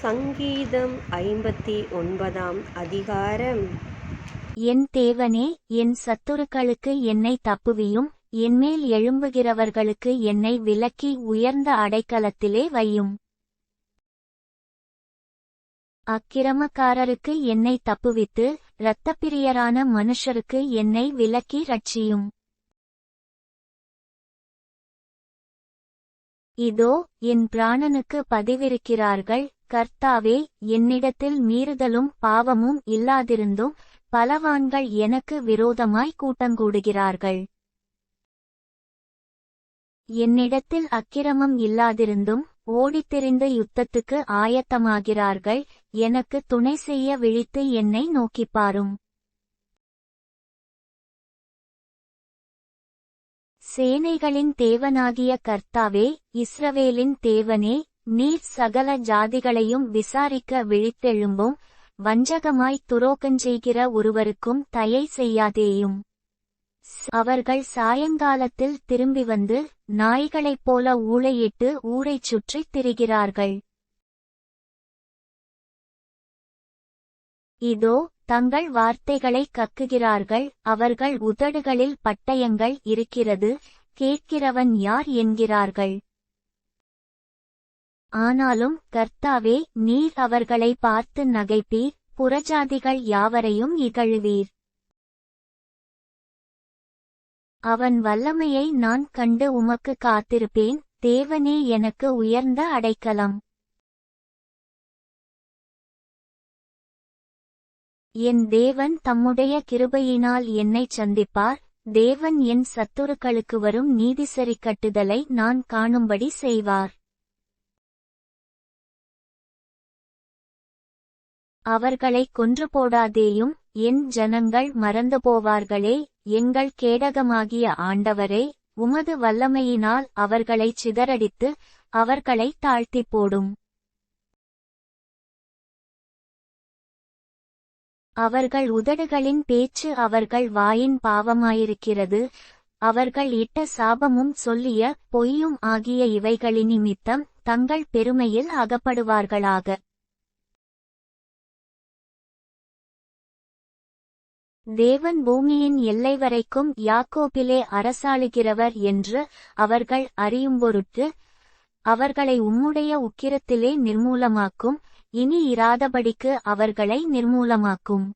சங்கீதம் 59 அதிகாரம். என் தேவனே, என் சத்துருக்களுக்கு என்னை தப்புவியும், என்மேல் எழும்புகிறவர்களுக்கு என்னை விலக்கி உயர்ந்த அடைக்கலத்திலே வையும். அக்கிரமக்காரருக்கு என்னை தப்புவித்து, இரத்தப்பிரியரான மனுஷருக்கு என்னை விலக்கி இரட்சியும். இதோ, என் பிராணனுக்கு பதிவிருக்கிறார்கள். கர்த்தாவே, என்னிடத்தில் மீறுதலும் பாவமும் இல்லாதிருந்தும் பலவான்கள் எனக்கு விரோதமாய் கூட்டங்கூடுகிறார்கள். என்னிடத்தில் அக்கிரமம் இல்லாதிருந்தும் ஓடித்திரிந்து யுத்தத்துக்கு ஆயத்தமாகிறார்கள். எனக்கு துணை செய்ய விழித்து என்னை நோக்கிப்பாரும். சேனைகளின் தேவனாகிய கர்த்தாவே, இஸ்ரவேலின் தேவனே, நீர் சகல ஜாதிகளையும் விசாரிக்க விழித்தெழும்பும். வஞ்சகமாய் துரோகஞ்செய்கிற ஒருவருக்கும் தயை செய்யாதேயும். அவர்கள் சாயங்காலத்தில் திரும்பி வந்து நாய்களைப் போல ஊளையிட்டு ஊரைச் சுற்றித் திரிகிறார்கள். இதோ, தங்கள் வார்த்தைகளை கக்குகிறார்கள். அவர்கள் உதடுகளில் பட்டயங்கள் இருக்கிறது, கேட்கிறவன் யார் என்கிறார்கள். ஆனாலும் கர்த்தாவே, நீர் அவர்களை பார்த்து நகைப்பீர், புறஜாதிகள் யாவரையும் இகழுவீர். அவன் வல்லமையை நான் கண்டு உமக்கு காத்திருப்பேன். தேவனே எனக்கு உயர்ந்த அடைக்கலம். என் தேவன் தம்முடைய கிருபையினால் என்னைச் சந்திப்பார். தேவன் என் சத்துருக்களுக்கு வரும் நீதிசரிக் கட்டுதலை நான் காணும்படி செய்வார். அவர்களை கொன்று போடாதேயும், என் ஜனங்கள் மறந்து போவார்களே. எங்கள் கேடகமாகிய ஆண்டவரே, உமது வல்லமையினால் அவர்களைச் சிதறடித்து அவர்களைத் தாழ்த்திப் போடும். அவர்கள் உதடுகளின் பேச்சு அவர்கள் வாயின் பாவமாயிருக்கிறது. அவர்கள் இட்ட சாபமும் சொல்லிய பொய்யும் ஆகிய இவைகளினிமித்தம் தங்கள் பெருமையில் அகப்படுவார்களாக. தேவன் பூமியின் எல்லை வரைக்கும் யாக்கோபிலே அரசாளுகிறவர் என்று அவர்கள் அறியும்பொருட்டு அவர்களை உம்முடைய உக்கிரத்திலே நிர்மூலமாக்கும். இனி இராதபடிக்கு அவர்களை நிர்மூலமாக்கும்.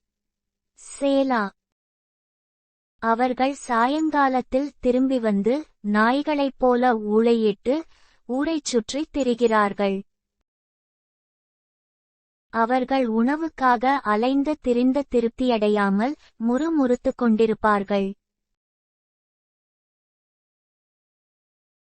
சேலா. அவர்கள் சாயங்காலத்தில் திரும்பி வந்து நாய்களைப் போல ஊளையிட்டு ஊரைச் சுற்றித் திரிகிறார்கள். அவர்கள் உணவுக்காக அலைந்து திரிந்து திருப்தியடையாமல் முறுமுறுத்துக் கொண்டிருப்பார்கள்.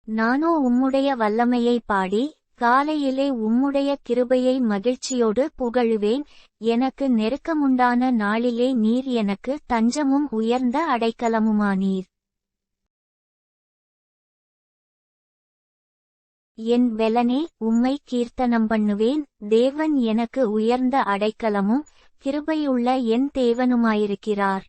நானோ உம்முடைய வல்லமையை பாடி காலையிலே உம்முடைய கிருபையை மகிழ்ச்சியோடு புகழுவேன். எனக்கு நெருக்கமுண்டான நாளிலே நீர் எனக்கு தஞ்சமும் உயர்ந்த அடைக்கலமுமானீர். என் பெலனே, உம்மை கீர்த்தனம் பண்ணுவேன். தேவன் எனக்கு உயர்ந்த அடைக்கலமும் கிருபையுள்ள என் தேவனுமாயிருக்கிறார்.